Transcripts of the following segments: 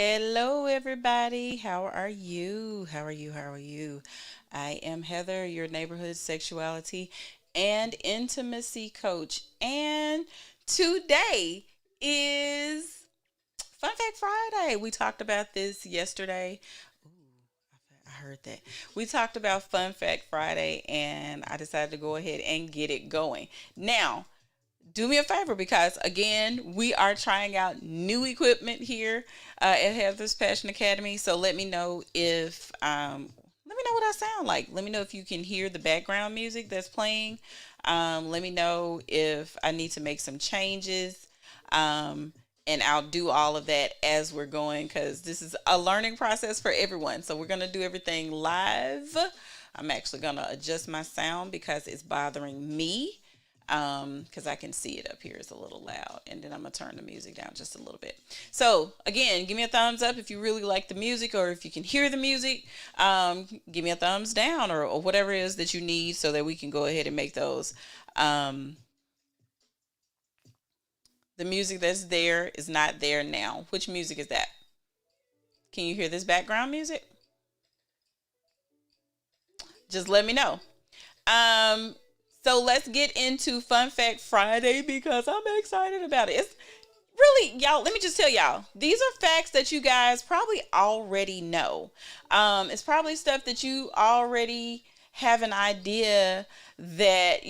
Hello, everybody. How are you? How are you? How are you? I am Heather, your neighborhood sexuality and intimacy coach. And today is Fun Fact Friday. We talked about this yesterday. I heard that. We talked about Fun Fact Friday, and I decided to go ahead and get it going. Now, do me a favor because again we are trying out new equipment here at Heather's Passion Academy. So let me know what I sound like. Let me know if you can hear the background music that's playing. Let me know if I need to make some changes. And I'll do all of that as we're going because this is a learning process for everyone. So we're going to do everything live. I'm actually going to adjust my sound because it's bothering me because I can see it up here is a little loud. And then I'm going to turn the music down just a little bit. So, again, give me a thumbs up if you really like the music or if you can hear the music. Give me a thumbs down or whatever it is that you need so that we can go ahead and make those. Um, the music that's there is not there now. Which music is that? Can you hear this background music? Just let me know. Um, so let's get into Fun Fact Friday because I'm excited about it. It's really, y'all, let me just tell y'all, these are facts that you guys probably already know. It's probably stuff that you already have an idea that,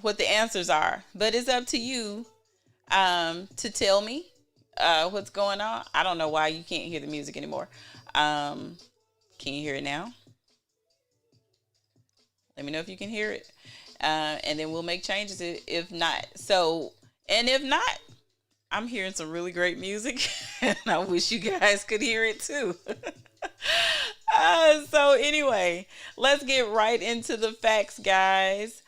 what the answers are. But it's up to you to tell me what's going on. I don't know why you can't hear the music anymore. Um, can you hear it now? Let me know if you can hear it. And then we'll make changes if not. So, and if not, I'm hearing some really great music, and I wish you guys could hear it too. So anyway, let's get right into the facts, guys.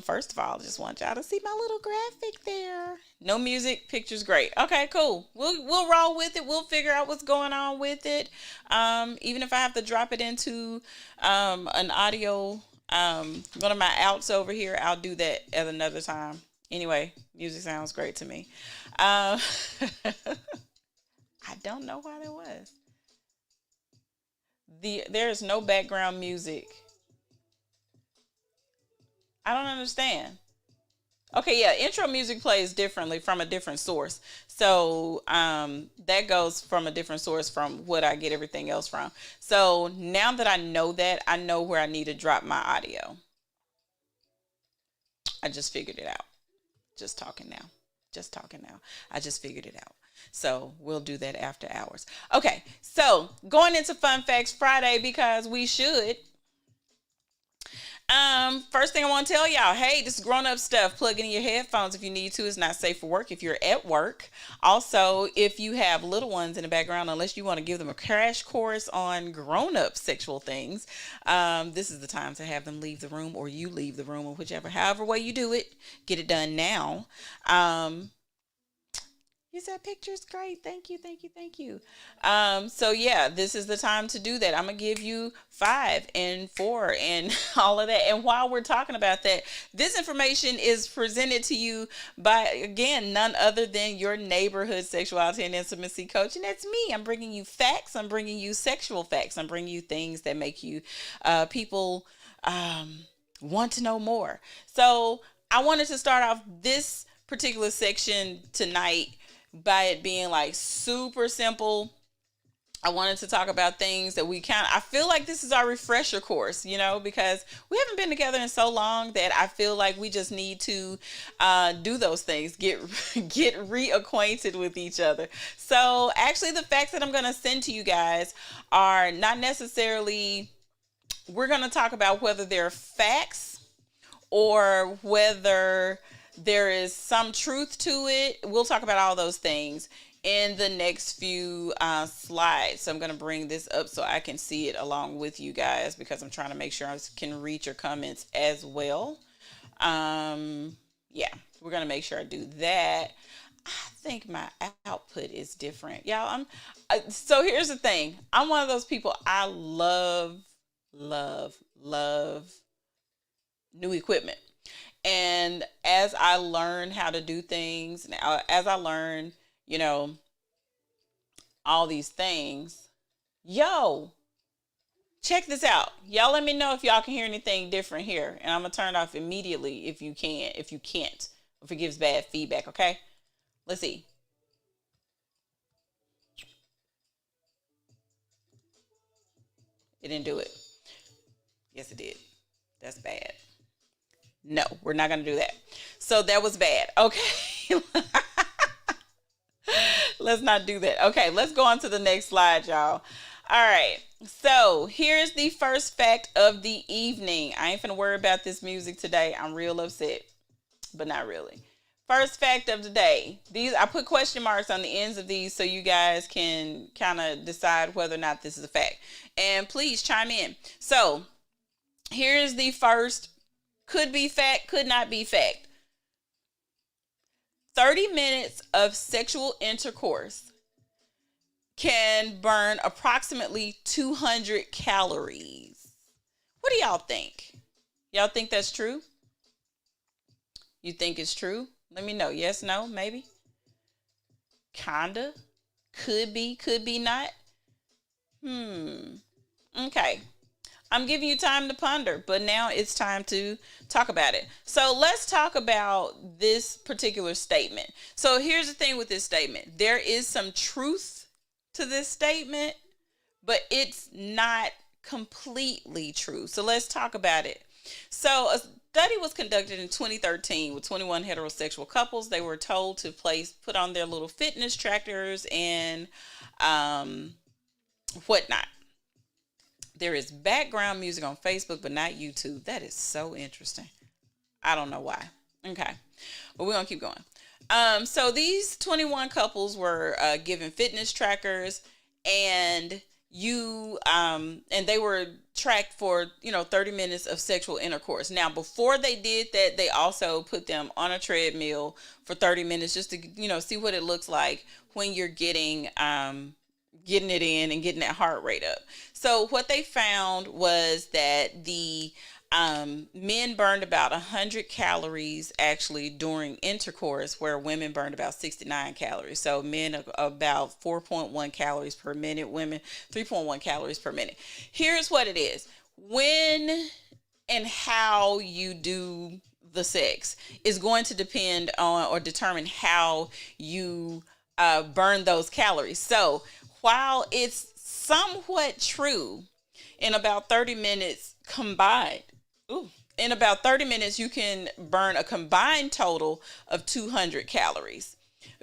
First of all, I just want y'all to see my little graphic there. No music, pictures great. Okay, cool. We'll roll with it. We'll figure out what's going on with it. Even if I have to drop it into an audio, one of my outs over here, I'll do that at another time. Anyway, music sounds great to me. Um, I don't know why there was. There is no background music. I don't understand. Okay, yeah, intro music plays differently from a different source. So that goes from a different source from what I get everything else from. So now that I know that, I know where I need to drop my audio. I just figured it out. Just talking now. Just talking now. I just figured it out. So we'll do that after hours. Okay, so going into Fun Facts Friday because we should. First thing I want to tell y'all, hey, this is grown up stuff. Plug in your headphones if you need to. It's not safe for work if you're at work. Also, if you have little ones in the background, unless you want to give them a crash course on grown up sexual things, this is the time to have them leave the room or you leave the room or however way you do it. Get it done now. You said pictures great. Thank you, thank you, thank you. So yeah, this is the time to do that. I'm gonna give you 5 and 4 and all of that. And while we're talking about that, this information is presented to you by again none other than your neighborhood sexuality and intimacy coach, and that's me. I'm bringing you facts. I'm bringing you sexual facts. I'm bringing you things that make you people want to know more. So I wanted to start off this particular section tonight by it being like super simple. I wanted to talk about things that I feel like this is our refresher course, because we haven't been together in so long that I feel like we just need to do those things, get reacquainted with each other. So actually the facts that I'm going to send to you guys are not necessarily, we're going to talk about whether they're facts or whether there is some truth to it. We'll talk about all those things in the next few slides. So I'm going to bring this up so I can see it along with you guys because I'm trying to make sure I can read your comments as well. Yeah, we're going to make sure I do that. I think my output is different. Y'all, so here's the thing. I'm one of those people, I love, love, love new equipment. And as I learn how to do things, as I learn, you know, all these things. Yo, check this out. Y'all let me know if y'all can hear anything different here. And I'm going to turn it off immediately if you can, if you can't, if it gives bad feedback, okay? Let's see. It didn't do it. Yes, it did. That's bad. No, we're not going to do that. So that was bad. Okay. Let's not do that. Okay, let's go on to the next slide, y'all. All right. So here's the first fact of the evening. I ain't finna worry about this music today. I'm real upset, but not really. First fact of the day. These, I put question marks on the ends of these so you guys can kind of decide whether or not this is a fact. And please chime in. So here's the first, could be fact, could not be fact. 30 minutes of sexual intercourse can burn approximately 200 calories. What do y'all think? Y'all think that's true? You think it's true? Let me know. Yes, no, maybe? Kinda. Could be not. Okay. I'm giving you time to ponder, but now it's time to talk about it. So let's talk about this particular statement. So here's the thing with this statement. There is some truth to this statement, but it's not completely true. So let's talk about it. So a study was conducted in 2013 with 21 heterosexual couples. They were told to put on their little fitness trackers and whatnot. There is background music on Facebook, but not YouTube. That is so interesting. I don't know why. Okay. But we're going to keep going. So these 21 couples were given fitness trackers, and and they were tracked for 30 minutes of sexual intercourse. Now before they did that, they also put them on a treadmill for 30 minutes just to see what it looks like when you're getting it in and getting that heart rate up. So what they found was that the men burned about 100 calories actually during intercourse, where women burned about 69 calories. So men about 4.1 calories per minute, women 3.1 calories per minute. Here's what it is. When and how you do the sex is going to depend on or determine how you burn those calories. So while it's somewhat true, in about 30 minutes combined, in about 30 minutes, you can burn a combined total of 200 calories.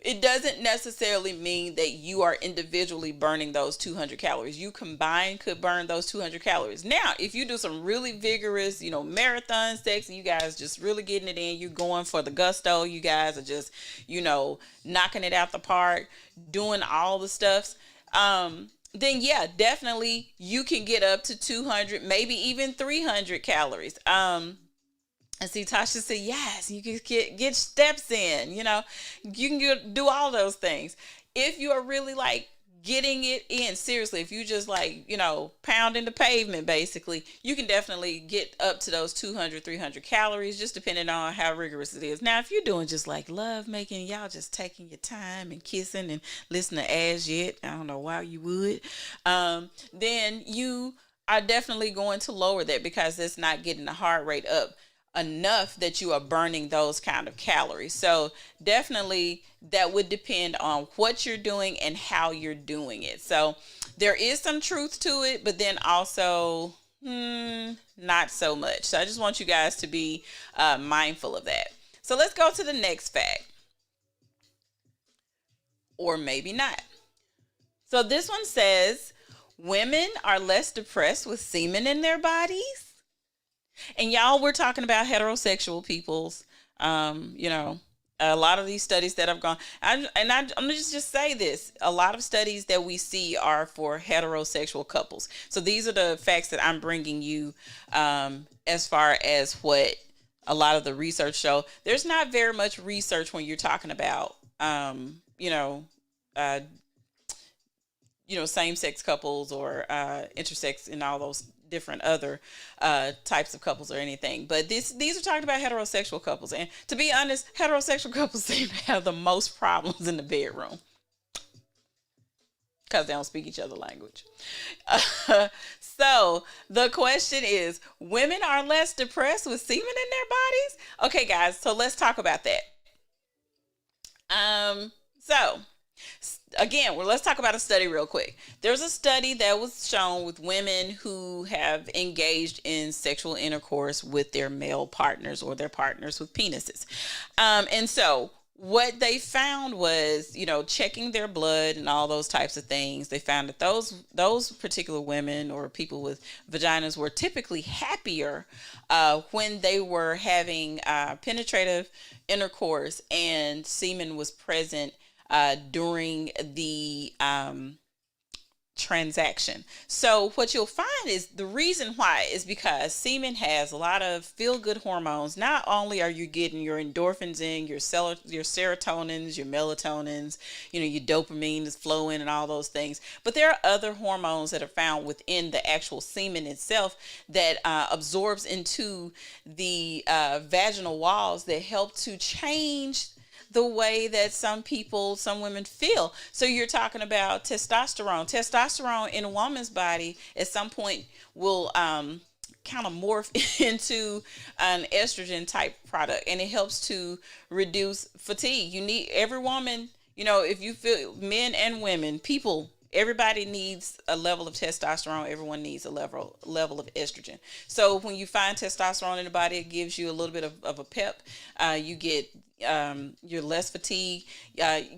It doesn't necessarily mean that you are individually burning those 200 calories. You combined could burn those 200 calories. Now, if you do some really vigorous, marathon sex, and you guys just really getting it in, you're going for the gusto, you guys are just, knocking it out the park, doing all the stuffs, then yeah, definitely you can get up to 200, maybe even 300 calories. And see, Tasha said, yes, you can get steps in, you can do all those things. If you are really like getting it in seriously, if you just like, pounding the pavement, basically, you can definitely get up to those 200, 300 calories, just depending on how rigorous it is. Now, if you're doing just like love making, y'all just taking your time and kissing and listening to As Yet, I don't know why you would, then you are definitely going to lower that, because it's not getting the heart rate up enough that you are burning those kind of calories. So definitely that would depend on what you're doing and how you're doing it. So there is some truth to it, but then also not so much. So I just want you guys to be mindful of that. So let's go to the next fact. Or maybe not. So this one says women are less depressed with semen in their bodies. And y'all, we're talking about heterosexual peoples. A lot of these studies that have gone, I'm gonna just say this: a lot of studies that we see are for heterosexual couples. So these are the facts that I'm bringing you, as far as what a lot of the research show. There's not very much research when you're talking about, same-sex couples or intersex and all those different other types of couples or anything. But these are talking about heterosexual couples. And to be honest, heterosexual couples seem to have the most problems in the bedroom. because they don't speak each other language. So the question is, women are less depressed with semen in their bodies? Okay, guys, so let's talk about that. So again, well, let's talk about a study real quick. There's a study that was shown with women who have engaged in sexual intercourse with their male partners or their partners with penises. And so what they found was, checking their blood and all those types of things, they found that those particular women or people with vaginas were typically happier when they were having penetrative intercourse and semen was present during the transaction. So what you'll find is the reason why is because semen has a lot of feel-good hormones. Not only are you getting your endorphins in, your serotonins, your melatonins, your dopamine is flowing and all those things, but there are other hormones that are found within the actual semen itself that absorbs into the vaginal walls that help to change the way that some women feel. So you're talking about testosterone. Testosterone in a woman's body at some point will kind of morph into an estrogen type product, and it helps to reduce fatigue. You need every woman, if you feel, men and women, people, everybody needs a level of testosterone. Everyone needs a level of estrogen. So when you find testosterone in the body, it gives you a little bit of a pep. You get you're less fatigued.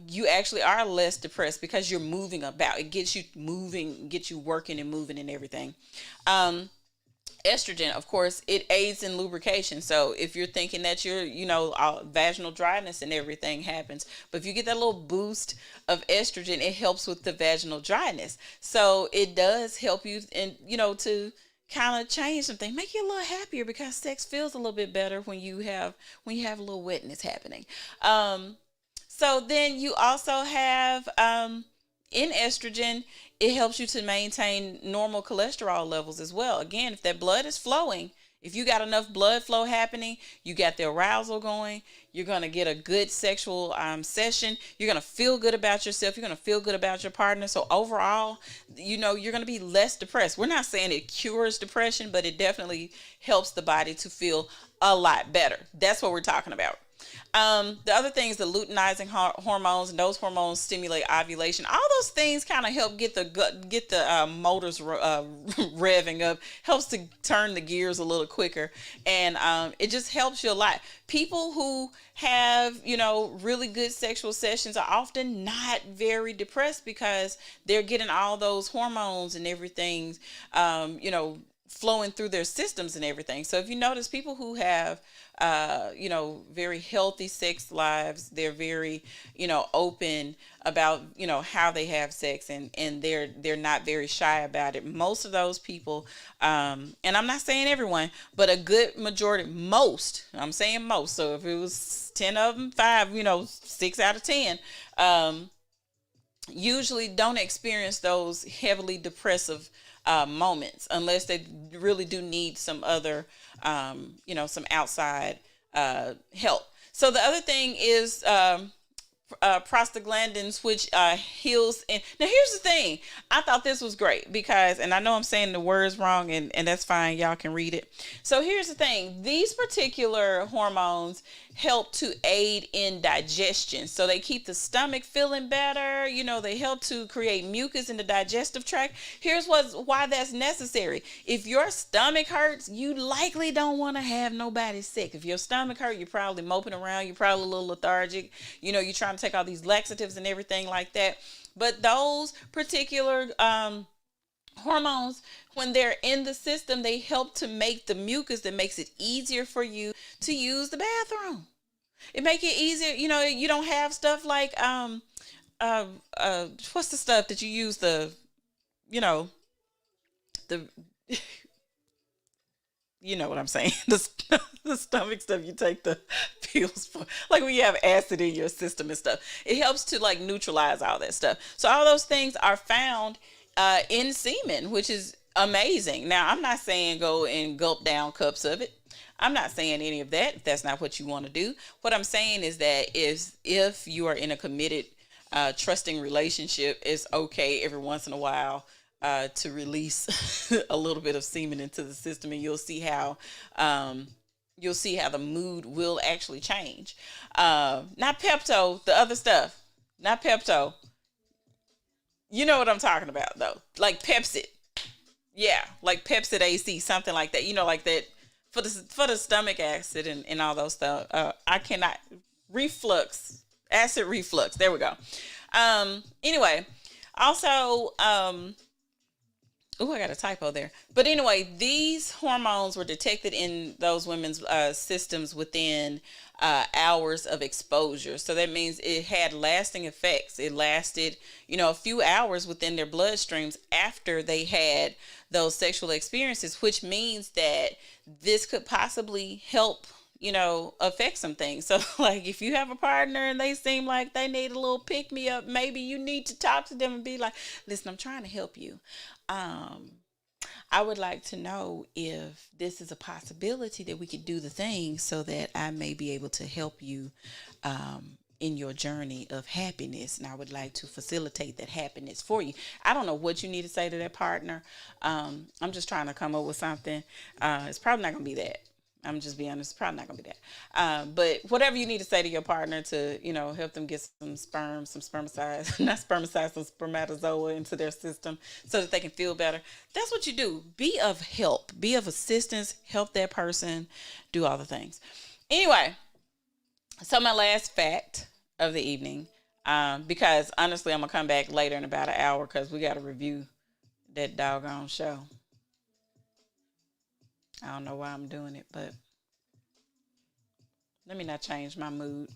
You actually are less depressed because you're moving about. It gets you moving, gets you working and moving and everything. Estrogen, of course, it aids in lubrication. So if you're thinking that you're, vaginal dryness and everything happens, but if you get that little boost of estrogen, it helps with the vaginal dryness. So it does help you, and to kind of change something, make you a little happier because sex feels a little bit better when you have a little wetness happening. So then you also have in estrogen, it helps you to maintain normal cholesterol levels as well. Again, if that blood is flowing, if you got enough blood flow happening, you got the arousal going, you're going to get a good sexual session. You're going to feel good about yourself. You're going to feel good about your partner. So overall, you're going to be less depressed. We're not saying it cures depression, but it definitely helps the body to feel a lot better. That's what we're talking about. The other thing is the luteinizing hormones, and those hormones stimulate ovulation. All those things kind of help get the motors revving up, helps to turn the gears a little quicker, and it just helps you a lot. People who have, really good sexual sessions are often not very depressed because they're getting all those hormones and everything, flowing through their systems and everything. So if you notice, people who have very healthy sex lives, they're very, open about, how they have sex, and they're not very shy about it. Most of those people, and I'm not saying everyone, but a good majority, I'm saying most. So if it was 10 of them, 6 out of 10, usually don't experience those heavily depressive moments unless they really do need some other, some outside help. So the other thing is prostaglandins, which heals. And now here's the thing. I thought this was great because, and I know I'm saying the words wrong, and that's fine. Y'all can read it. So here's the thing. These particular hormones help to aid in digestion. So they keep the stomach feeling better. They help to create mucus in the digestive tract. Here's why that's necessary. If your stomach hurts, you likely don't want to have nobody sick. If your stomach hurt, you're probably moping around. You're probably a little lethargic. You're trying to take all these laxatives and everything like that. But those particular hormones, when they're in the system, they help to make the mucus that makes it easier for you to use the bathroom. It make it easier. You don't have stuff like what's the stuff that you use the you know what I'm saying, the stomach stuff you take the pills for, like when you have acid in your system and stuff. It helps to like neutralize all that stuff. So all those things are found in semen, which is amazing. Now, I'm not saying go and gulp down cups of it. I'm not saying any of that if that's not what you want to do. What I'm saying is that if you are in a committed trusting relationship, it's okay every once in a while to release a little bit of semen into the system, and um, you'll see how the mood will actually change. Not Pepto, the other stuff, not Pepto. You know what I'm talking about though, like Pepsi. Yeah, like Pepsid AC, something like that. Like that for the stomach acid and all those stuff. I cannot acid reflux. There we go. Anyway, also, I got a typo there. But anyway, these hormones were detected in those women's systems within hours of exposure. So that means it had lasting effects. It lasted, a few hours within their bloodstreams after they had those sexual experiences, which means that this could possibly help affect some things. So like if you have a partner and they seem like they need a little pick me up, maybe you need to talk to them and be like, listen, I'm trying to help you. I would like to know if this is a possibility that we could do the thing so that I may be able to help you in your journey of happiness. And I would like to facilitate that happiness for you. I don't know what you need to say to that partner. I'm just trying to come up with something. It's probably not going to be that. I'm just being honest, it's probably not going to be that. But whatever you need to say to your partner to, help them get some sperm, some spermicides, not spermicides, some spermatozoa into their system so that they can feel better. That's what you do. Be of help, be of assistance, help that person, do all the things. Anyway, so my last fact of the evening, because honestly, I'm going to come back later in about an hour because we got to review that doggone show. I don't know why I'm doing it, but let me not change my mood.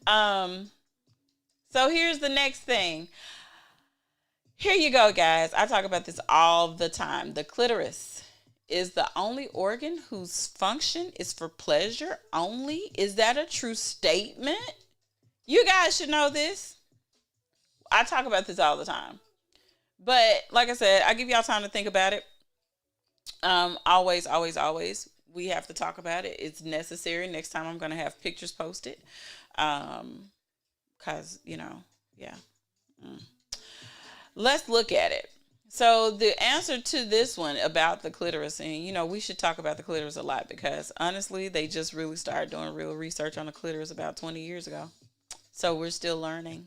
So here's the next thing. Here you go, guys. I talk about this all the time. The clitoris is the only organ whose function is for pleasure only. Is that a true statement? You guys should know this. I talk about this all the time. But like I said, I give y'all time to think about it. Always, always, always, we have to talk about it. It's necessary. Next time I'm going to have pictures posted. Cause yeah. Let's look at it. So the answer to this one about the clitoris, and we should talk about the clitoris a lot because honestly, they just really started doing real research on the clitoris about 20 years ago. So we're still learning.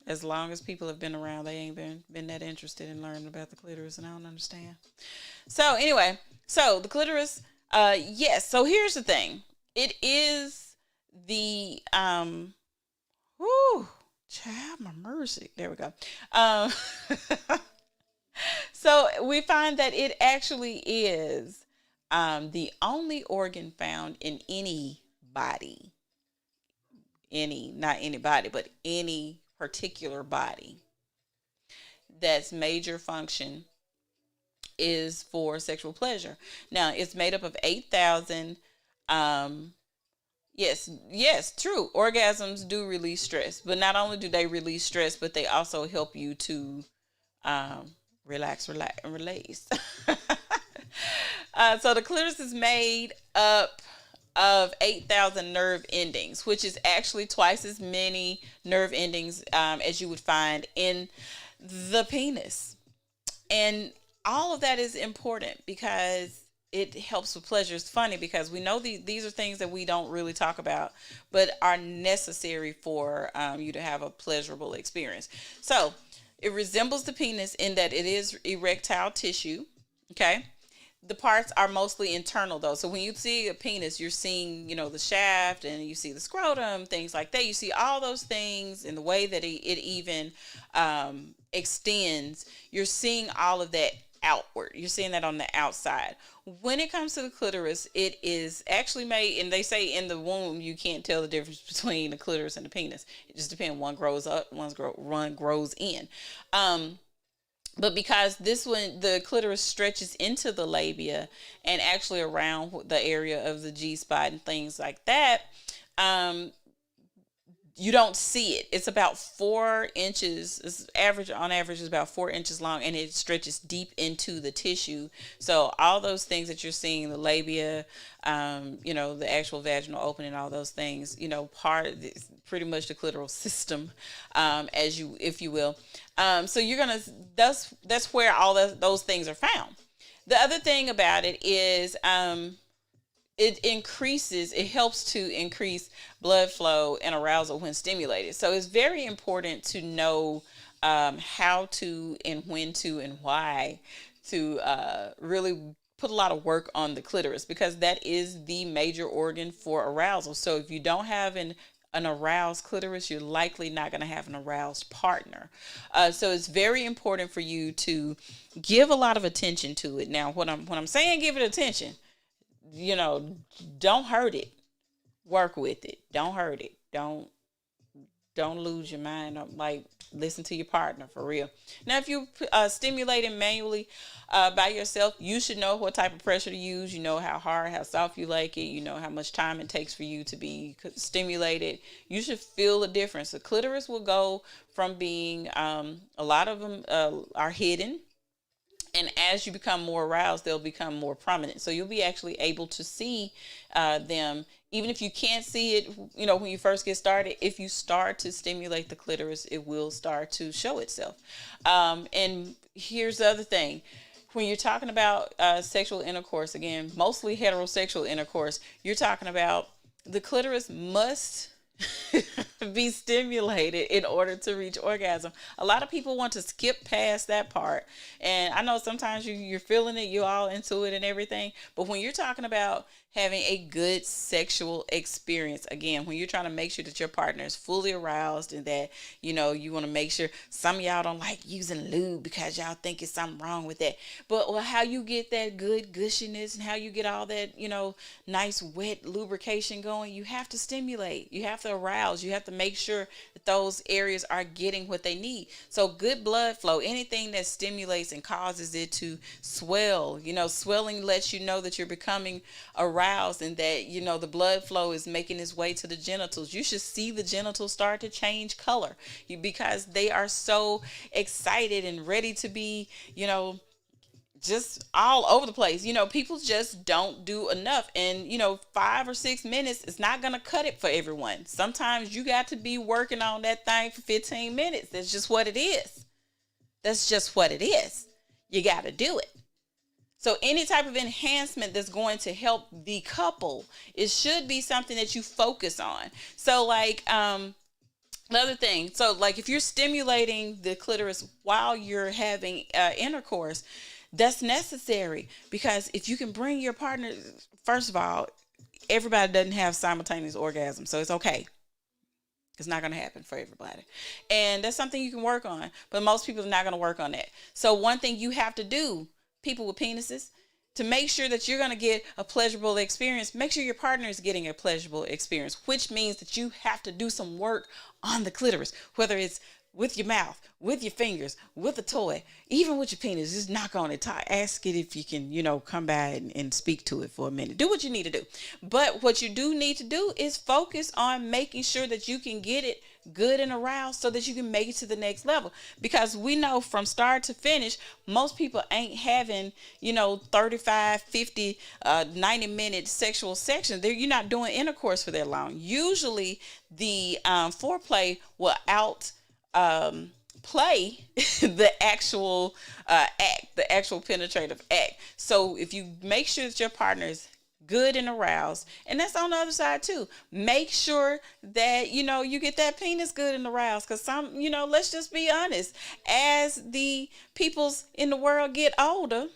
As long as people have been around, they ain't been that interested in learning about the clitoris, and I don't understand. So anyway, so the clitoris, yes. So here's the thing. It is the, child, my mercy. There we go. So we find that it actually is the only organ found in any body. Not anybody, but any particular body that's major function is for sexual pleasure. Now it's made up of 8,000 yes, true, orgasms do release stress, but not only do they release stress, but they also help you to relax and release. So the clitoris is made up of 8,000 nerve endings, which is actually twice as many nerve endings as you would find in the penis. And all of that is important because it helps with pleasure. It's funny because we know these are things that we don't really talk about, but are necessary for you to have a pleasurable experience. So it resembles the penis in that it is erectile tissue. Okay. The parts are mostly internal though. So when you see a penis, you're seeing, the shaft and you see the scrotum, things like that. You see all those things in the way that it even extends. You're seeing all of that outward. You're seeing that on the outside. When it comes to the clitoris, it is actually made, and they say in the womb, you can't tell the difference between the clitoris and the penis. It just depends. One grows up, one grows in. But because this one, the clitoris stretches into the labia and actually around the area of the G spot and things like that, you don't see it. It's about 4 inches. It's average on average is about 4 inches long, and it stretches deep into the tissue. So all those things that you're seeing, the labia, the actual vaginal opening, all those things, part of this, pretty much the clitoral system, as you, if you will. So you're gonna that's where all those things are found. The other thing about it is, it helps to increase blood flow and arousal when stimulated. So it's very important to know how to and when to and why to really put a lot of work on the clitoris, because that is the major organ for arousal. So if you don't have an aroused clitoris, you're likely not going to have an aroused partner. So it's very important for you to give a lot of attention to it. Now, when I'm saying give it attention, don't hurt it. Work with it. Don't hurt it. Don't lose your mind. Like, listen to your partner for real. Now, if you stimulating manually by yourself, you should know what type of pressure to use. You know how hard, how soft you like it. You know how much time it takes for you to be stimulated. You should feel the difference. The clitoris will go from being, a lot of them are hidden. And as you become more aroused, they'll become more prominent. So you'll be actually able to see them, even if you can't see it, when you first get started. If you start to stimulate the clitoris, it will start to show itself. And here's the other thing. When you're talking about sexual intercourse, again, mostly heterosexual intercourse, you're talking about the clitoris must be stimulated in order to reach orgasm. A lot of people want to skip past that part, and I know sometimes you're feeling it, you're all into it and everything, but when you're talking about having a good sexual experience, again, when you're trying to make sure that your partner is fully aroused, and that you want to make sure, some of y'all don't like using lube because y'all think it's something wrong with that, but how you get that good gushiness and how you get all that nice wet lubrication going, you have to stimulate, you have to arouse, you have to make sure that those areas are getting what they need. So good blood flow, anything that stimulates and causes it to swell, swelling lets you know that you're becoming aroused, and that the blood flow is making its way to the genitals. You should see the genitals start to change color, because they are so excited and ready to be just all over the place. People just don't do enough, and 5 or 6 minutes is not gonna cut it for everyone. Sometimes you got to be working on that thing for 15 minutes. That's just what it is. You got to do it. So any type of enhancement that's going to help the couple, it should be something that you focus on. So another thing, so like if you're stimulating the clitoris while you're having intercourse, that's necessary, because if you can bring your partner, first of all, everybody doesn't have simultaneous orgasm, so it's okay. It's not going to happen for everybody. And that's something you can work on, but most people are not going to work on that. So one thing you have to do, people with penises, to make sure that you're going to get a pleasurable experience, make sure your partner is getting a pleasurable experience, which means that you have to do some work on the clitoris, whether it's with your mouth, with your fingers, with a toy, even with your penis. Just knock on it. Ask it if you can, come by and speak to it for a minute. Do what you need to do. But what you do need to do is focus on making sure that you can get it good and aroused, so that you can make it to the next level. Because we know from start to finish, most people ain't having 35, 50, 90-minute sexual sections. You're not doing intercourse for that long. Usually the foreplay will play the actual act, the actual penetrative act. So if you make sure that your partner is good and aroused, and that's on the other side too, make sure that you get that penis good and aroused, because let's just be honest, as the peoples in the world get older,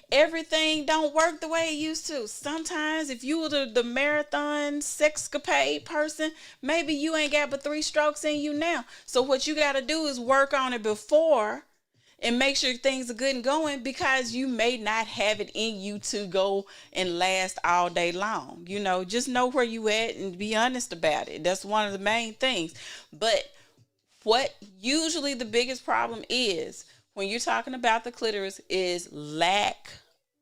everything don't work the way it used to. Sometimes if you were the marathon sexcapade person, maybe you ain't got but 3 strokes in you now. So what you got to do is work on it before and make sure things are good and going, because you may not have it in you to go and last all day long. Just know where you at and be honest about it. That's one of the main things. But what usually the biggest problem is when you're talking about the clitoris is lack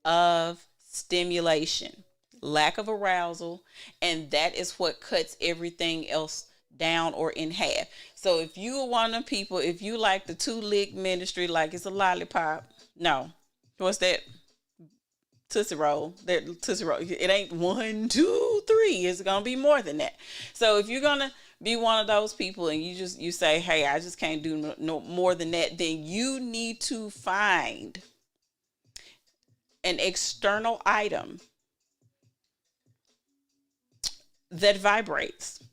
of stimulation, lack of arousal, and that is what cuts everything else down or in half. So if you are one of the people, if you like the two lick ministry, like it's a lollipop, no. What's that? Tootsie Roll. That Tootsie Roll. It ain't 1, 2, 3. It's gonna be more than that. So if you're gonna be one of those people and you say, hey, I just can't do no more than that, then you need to find an external item that vibrates,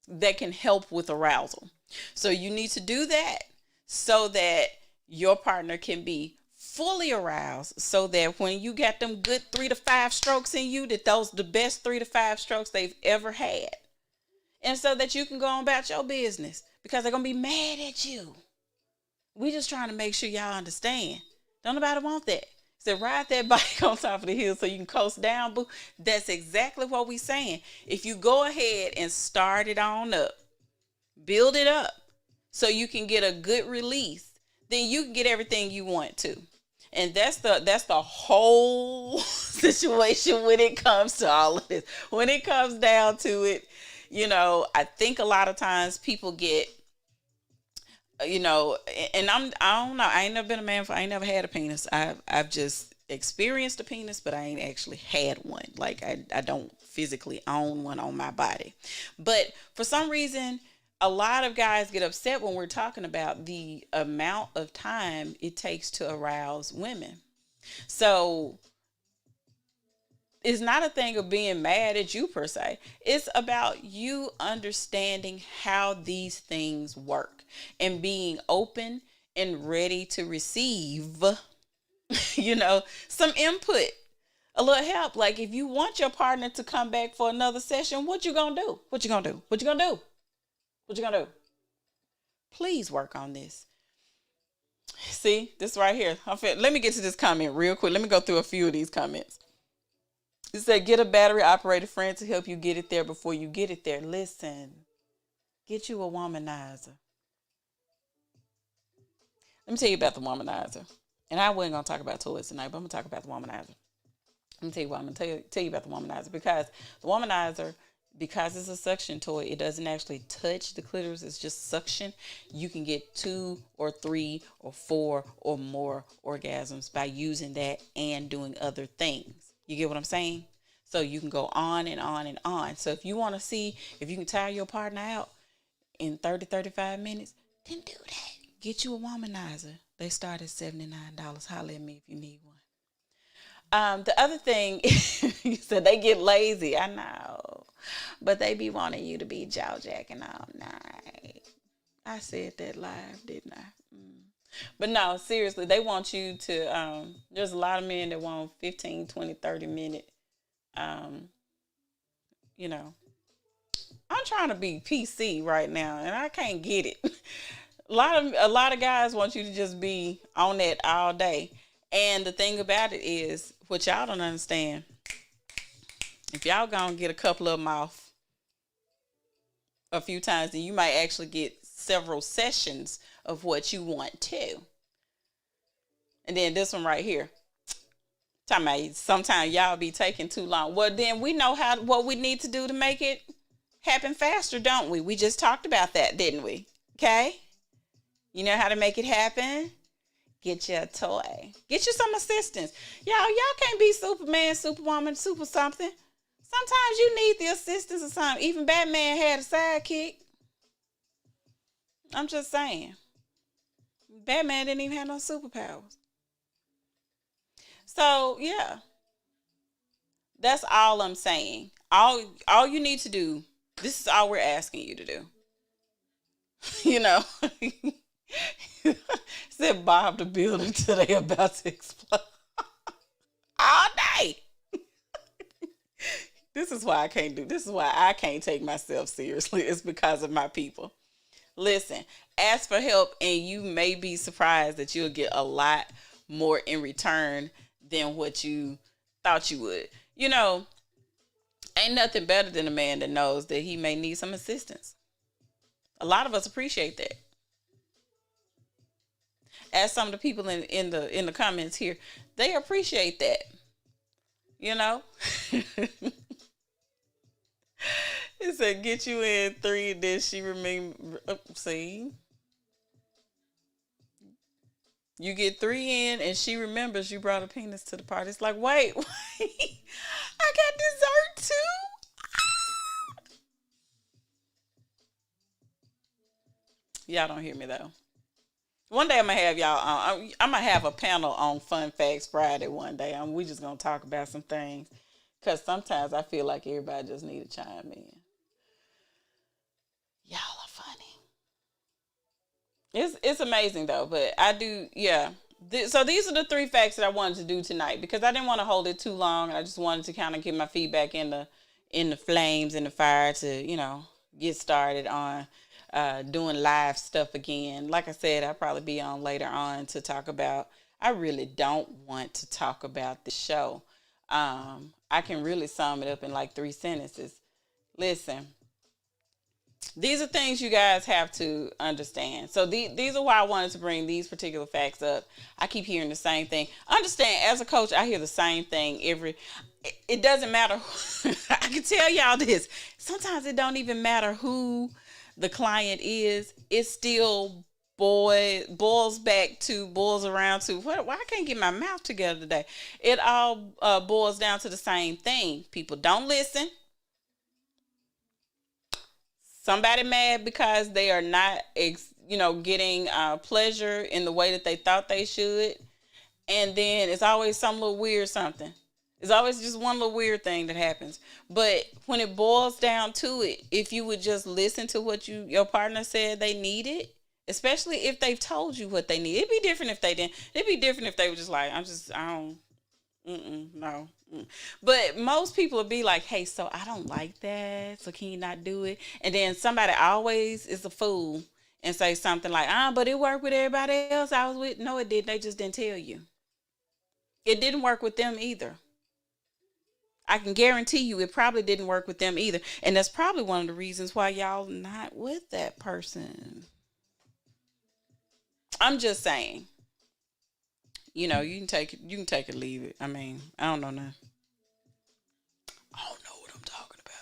that can help with arousal. So you need to do that so that your partner can be fully aroused, so that when you got them good 3 to 5 strokes in you, that those the best 3 to 5 strokes they've ever had. And so that you can go on about your business, because they're going to be mad at you. We just trying to make sure y'all understand. Don't nobody want that. So ride that bike on top of the hill so you can coast down, boo. That's exactly what we saying. If you go ahead and start it on up, build it up so you can get a good release, then you can get everything you want to. And that's the whole situation when it comes to all of this. When it comes down to it, I think a lot of times people get, and I don't know. I ain't never been a man. I ain't never had a penis. I've just experienced a penis, but I ain't actually had one. Like I don't physically own one on my body. But for some reason, a lot of guys get upset when we're talking about the amount of time it takes to arouse women. So it's not a thing of being mad at you per se. It's about you understanding how these things work and being open and ready to receive, some input, a little help. Like if you want your partner to come back for another session, what you gonna do? What you gonna do? What you gonna do? What you gonna do? Please work on this. See, this right here. Let me get to this comment real quick. Let me go through a few of these comments. It said, get a battery operated friend to help you get it there before you get it there. Listen, get you a womanizer. Let me tell you about the womanizer. And I wasn't going to talk about toys tonight, but I'm going to talk about the womanizer. Let me tell you what, I'm going to tell you about the womanizer. Because the womanizer, because it's a suction toy, it doesn't actually touch the clitoris. It's just suction. You can get 2 or 3 or 4 or more orgasms by using that and doing other things. You get what I'm saying? So you can go on and on and on. So if you want to see if you can tire your partner out in 30, 35 minutes, then do that. Get you a womanizer. They start at $79. Holler at me if you need one. The other thing, you said they get lazy. I know. But they be wanting you to be jaw jacking all night. I said that live, didn't I? But no, seriously, they want you to, there's a lot of men that want 15, 20, 30 minute, I'm trying to be PC right now and I can't get it. A lot of guys want you to just be on that all day. And the thing about it is, what y'all don't understand, if y'all gonna get a couple of them off a few times, then you might actually get several sessions of what you want to. And then this one right here, talking about sometimes y'all be taking too long. Well, then we know what we need to do to make it happen faster, don't we? We just talked about that, didn't we? Okay? You know how to make it happen? Get you a toy. Get you some assistance. Y'all can't be Superman, Superwoman, super something. Sometimes you need the assistance of something. Even Batman had a sidekick. I'm just saying. Batman didn't even have no superpowers. So, yeah. That's all I'm saying. All you need to do, this is all we're asking you to do. Said Bob the Builder until they about to explode. All day. This is why I can't take myself seriously. It's because of my people. Listen, ask for help and you may be surprised that you'll get a lot more in return than what you thought you would. Ain't nothing better than a man that knows that he may need some assistance. A lot of us appreciate that. As some of the people in the comments here, they appreciate that. It It said get you in 3, and then she remember. See, you get 3 in, and she remembers you brought a penis to the party. It's like, wait, wait, I got dessert too. Y'all don't hear me though. One day I'm gonna have y'all on. I'm gonna have a panel on Fun Facts Friday one day. We just gonna talk about some things because sometimes I feel like everybody just need to chime in. Y'all are funny. It's amazing though, but I do, yeah. So these are the 3 facts that I wanted to do tonight because I didn't want to hold it too long. I just wanted to kind of get my feedback in the flames, in the fire to get started on doing live stuff again. Like I said, I'll probably be on later on to talk about. I really don't want to talk about the show. I can really sum it up in like 3 sentences. Listen, these are things you guys have to understand. So these are why I wanted to bring these particular facts up. I keep hearing the same thing. Understand, as a coach, I hear the same thing it doesn't matter. I can tell y'all this. Sometimes it don't even matter who the client is. It still boils around to what? Why I can't get my mouth together today? It all boils down to the same thing. People don't listen. Somebody mad because they are not, getting pleasure in the way that they thought they should. And then it's always some little weird something. It's always just one little weird thing that happens. But when it boils down to it, if you would just listen to what your partner said they needed, especially if they've told you what they need. It'd be different if they didn't. It'd be different if they were just like, I don't, no. But most people would be like, hey, so I don't like that. So can you not do it? And then somebody always is a fool and say something like, but it worked with everybody else I was with. No, it didn't. They just didn't tell you. It didn't work with them either. I can guarantee you it probably didn't work with them either. And that's probably one of the reasons why y'all not with that person. I'm just saying. You can take it, leave it. I mean, I don't know nothing. I don't know what I'm talking about.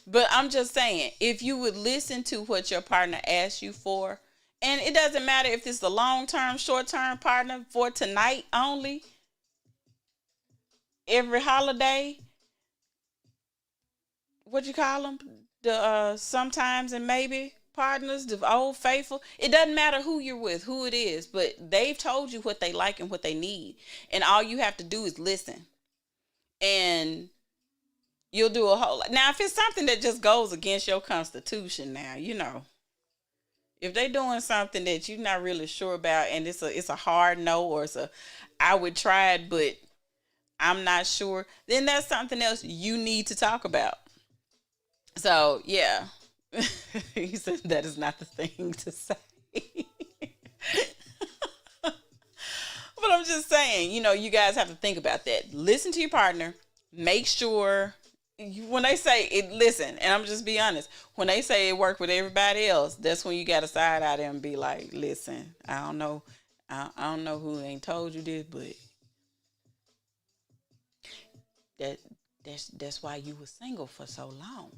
But I'm just saying, if you would listen to what your partner asks you for, and it doesn't matter if it's a long-term, short-term partner for tonight only, every holiday, what you call them? The sometimes and maybe partners, the old faithful. It doesn't matter who you're with, who it is, but they've told you what they like and what they need. And all you have to do is listen. And you'll do a whole lot. Now, if it's something that just goes against your constitution now, if they're doing something that you're not really sure about and it's a hard no, or I would try it, but I'm not sure, then that's something else you need to talk about. So, yeah. He said that is not the thing to say. But I'm just saying, you guys have to think about that. Listen to your partner. Make sure when they say it, listen, and I'm just be honest. When they say it worked with everybody else, that's when you got to side out there and be like, listen, I don't know. I don't know who ain't told you this, but that's why you were single for so long.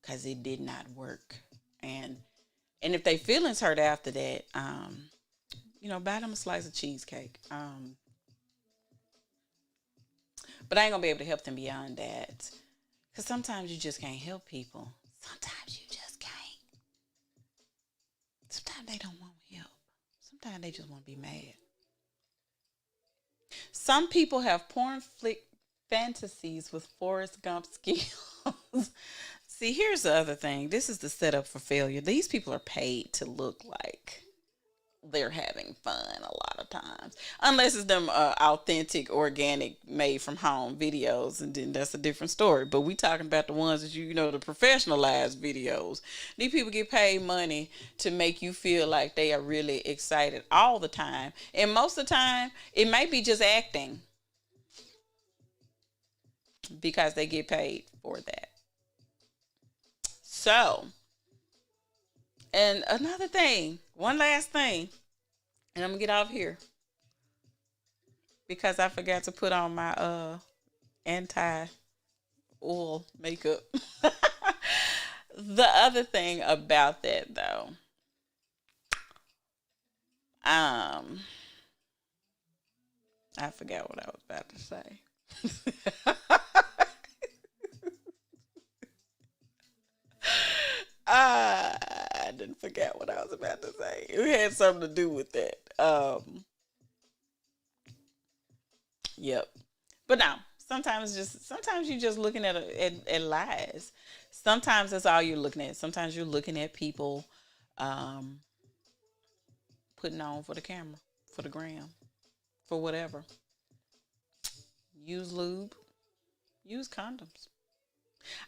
Because it did not work. And if they feelings hurt after that, buy them a slice of cheesecake. But I ain't going to be able to help them beyond that. Because sometimes you just can't help people. Sometimes you just can't. Sometimes they don't want help. Sometimes they just want to be mad. Some people have porn flick fantasies with Forrest Gump skills. See, here's the other thing. This is the setup for failure. These people are paid to look like they're having fun a lot of times. Unless it's them authentic, organic, made from home videos, and then that's a different story. But we talking about the ones that the professionalized videos. These people get paid money to make you feel like they are really excited all the time. And most of the time, it might be just acting because they get paid for that. So, and another thing, one last thing, and I'm gonna get off here because I forgot to put on my anti oil makeup. The other thing about that though, um, I forgot what I was about to say. I didn't forget what I was about to say. It had something to do with that. Yep. But now, sometimes you're just looking at lies. Sometimes that's all you're looking at. Sometimes you're looking at people um, putting on for the camera, for the gram, for whatever. Use lube, use condoms.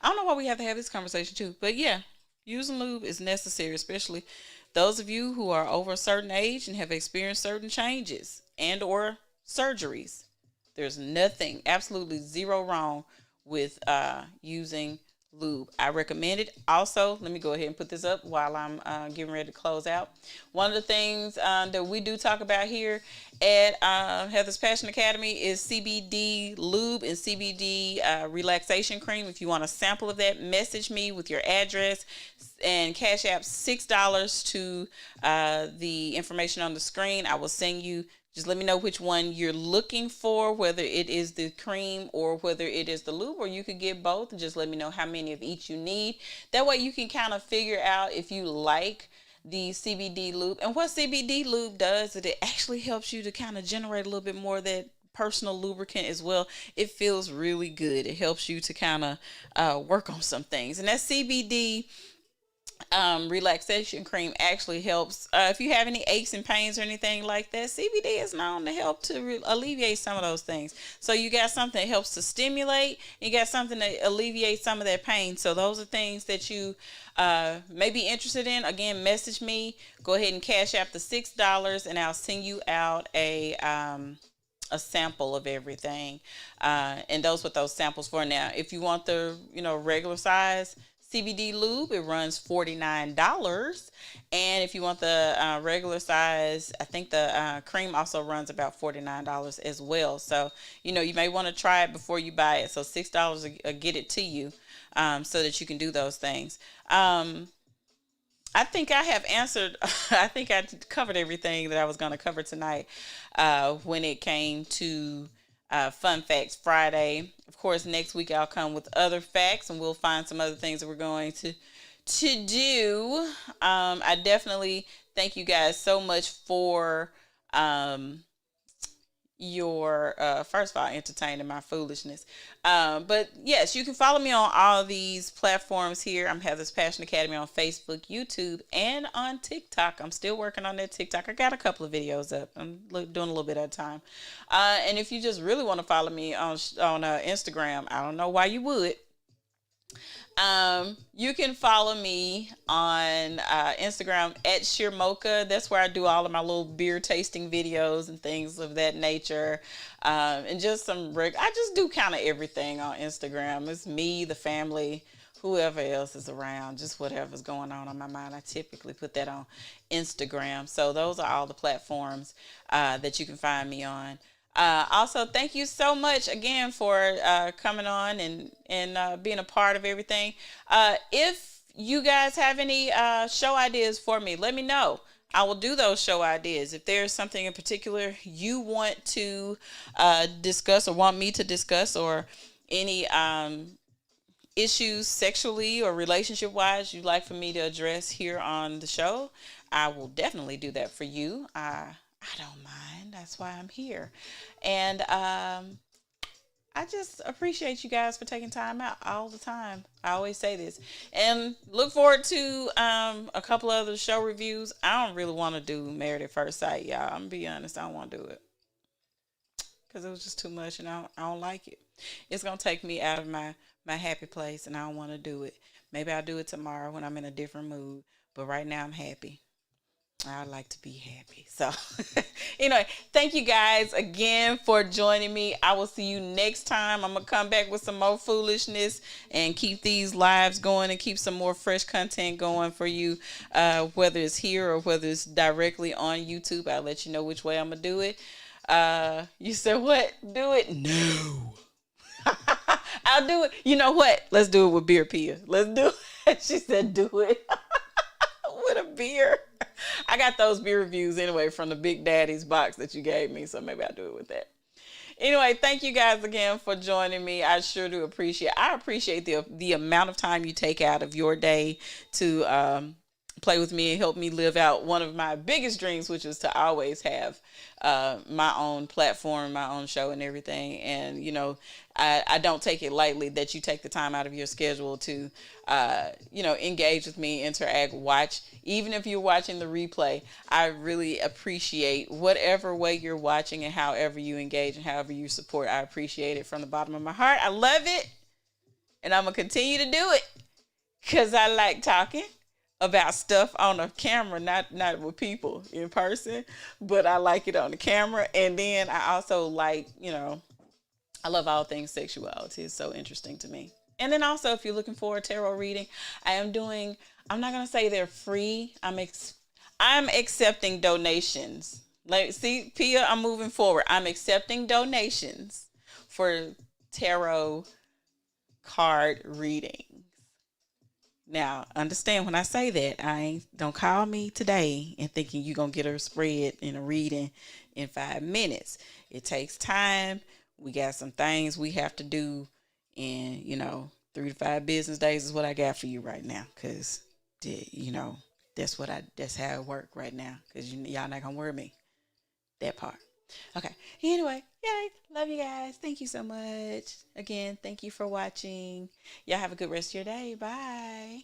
I don't know why we have to have this conversation too, but yeah, using lube is necessary, especially those of you who are over a certain age and have experienced certain changes and or surgeries. There's nothing, absolutely zero wrong with using lube. I recommend it. Also, let me go ahead and put this up while I'm getting ready to close out. One of the things that we do talk about here at Heather's Passion Academy is CBD lube and CBD relaxation cream. If you want a sample of that, message me with your address and Cash App $6 to the information on the screen. I will send you. Just let me know which one you're looking for, whether it is the cream or whether it is the lube, or you could get both and just let me know how many of each you need. That way you can kind of figure out if you like the CBD lube. And what CBD lube does is it actually helps you to kind of generate a little bit more of that personal lubricant as well. It feels really good. It helps you to kind of work on some things. And that CBD relaxation cream actually helps if you have any aches and pains or anything like that. CBD is known to help to alleviate some of those things. So you got something that helps to stimulate, you got something that alleviates some of that pain. So those are things that you may be interested in. Again, message me, go ahead and Cash App the $6 and I'll send you out a sample of everything, and those what those samples for. Now if you want the regular size CBD lube, it runs $49. And if you want the regular size, I think the cream also runs about $49 as well. So, you may want to try it before you buy it. So $6 will get it to you so that you can do those things. I think I have answered, I think I covered everything that I was going to cover tonight when it came to Fun Facts Friday. Of course, next week I'll come with other facts and we'll find some other things that we're going to do. I definitely thank you guys so much for your first of all entertaining my foolishness, but yes, you can follow me on all these platforms here. I'm Heather's Passion Academy on Facebook, YouTube, and on TikTok. I'm still working on that TikTok. I got a couple of videos up. I'm doing a little bit at a time, and if you just really want to follow me on Instagram, I don't know why you would. You can follow me on Instagram at Shirmoka. That's where I do all of my little beer tasting videos and things of that nature. And just I just do kind of everything on Instagram. It's me, the family, whoever else is around, just whatever's going on my mind. I typically put that on Instagram. So those are all the platforms that you can find me on. Also, thank you so much again for coming on and being a part of everything. If you guys have any show ideas for me, let me know. I will do those show ideas. If there's something in particular you want to discuss or want me to discuss, or any issues sexually or relationship wise you'd like for me to address here on the show, I will definitely do that for you. I don't mind. That's why I'm here. And I just appreciate you guys for taking time out all the time. I always say this. And look forward to a couple other show reviews. I don't really want to do Married at First Sight, y'all. I'm going to be honest. I don't want to do it. Because it was just too much and I don't like it. It's going to take me out of my happy place and I don't want to do it. Maybe I'll do it tomorrow when I'm in a different mood. But right now I'm happy. I like to be happy. So anyway, thank you guys again for joining me. I will see you next time. I'm going to come back with some more foolishness and keep these lives going and keep some more fresh content going for you, whether it's here or whether it's directly on YouTube. I'll let you know which way I'm going to do it. You said what? Do it? No. I'll do it. You know what? Let's do it with beer, Pia. Let's do it. She said, do it with a beer. I got those beer reviews anyway from the Big Daddy's box that you gave me, so maybe I'll do it with that. Anyway, thank you guys again for joining me. I sure do appreciate. I appreciate the amount of time you take out of your day to play with me and help me live out one of my biggest dreams, which is to always have my own platform, my own show, and everything. And I don't take it lightly that you take the time out of your schedule to engage with me, interact, watch. Even if you're watching the replay, I really appreciate whatever way you're watching and however you engage and however you support. I appreciate it from the bottom of my heart. I love it, and I'm gonna continue to do it because I like talking about stuff on a camera, not with people in person, but I like it on the camera. And then I also like, I love all things sexuality. It's so interesting to me. And then also, if you're looking for a tarot reading, I'm not going to say they're free. I'm accepting donations. Like, see, Pia, I'm moving forward. I'm accepting donations for tarot card readings. Now, understand when I say that, don't call me today and thinking you're going to get a spread in a reading in 5 minutes. It takes time. We got some things we have to do, and 3 to 5 business days is what I got for you right now, because that's how it work right now, because y'all not gonna worry me that part. Okay, anyway, yay, love you guys. Thank you so much again. Thank you for watching. Y'all have a good rest of your day. Bye.